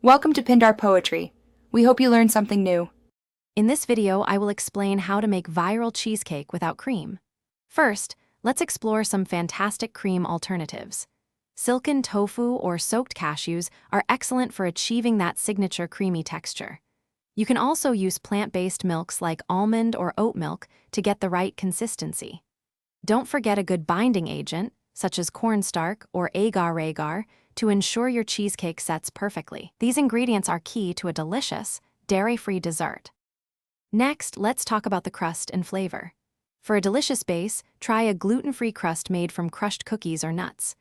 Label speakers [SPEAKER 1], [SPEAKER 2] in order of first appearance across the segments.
[SPEAKER 1] Welcome to Pindar Poetry. We hope you learned something new.
[SPEAKER 2] In this video, I will explain how to make viral cheesecake without cream. First, let's explore some fantastic cream alternatives. Silken tofu or soaked cashews are excellent for achieving that signature creamy texture. You can also use plant-based milks like almond or oat milk to get the right consistency. Don't forget a good binding agent, such as cornstarch or agar-agar, to ensure your cheesecake sets perfectly. These ingredients are key to a delicious, dairy-free dessert. Next, let's talk about the crust and flavor. For a delicious base, try a gluten-free crust made from crushed cookies or nuts.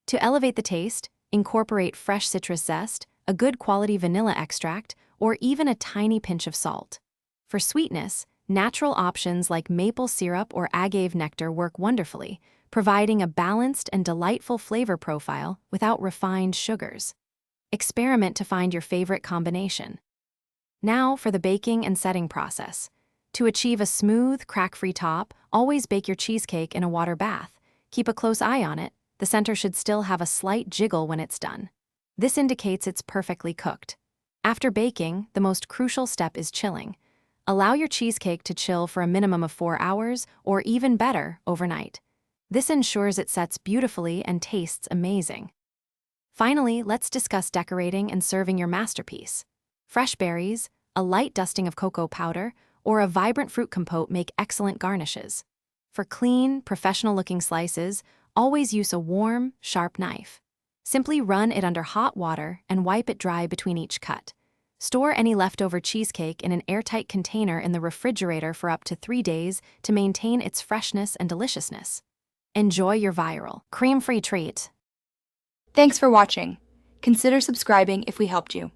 [SPEAKER 2] To elevate the taste, incorporate fresh citrus zest, a good quality vanilla extract, or even a tiny pinch of salt. For sweetness, natural options like maple syrup or agave nectar work wonderfully, providing a balanced and delightful flavor profile without refined sugars. Experiment to find your favorite combination. Now for the baking and setting process. To achieve a smooth, crack-free top, always bake your cheesecake in a water bath. Keep a close eye on it. The center should still have a slight jiggle when it's done. This indicates it's perfectly cooked. After baking, the most crucial step is chilling. Allow your cheesecake to chill for a minimum of 4 hours, or even better, overnight. This ensures it sets beautifully and tastes amazing. Finally, let's discuss decorating and serving your masterpiece. Fresh berries, a light dusting of cocoa powder, or a vibrant fruit compote make excellent garnishes. For clean, professional-looking slices, always use a warm, sharp knife. Simply run it under hot water and wipe it dry between each cut. Store any leftover cheesecake in an airtight container in the refrigerator for up to 3 days to maintain its freshness and deliciousness. Enjoy your viral, cream-free treat.
[SPEAKER 1] Thanks for watching. Consider subscribing if we helped you.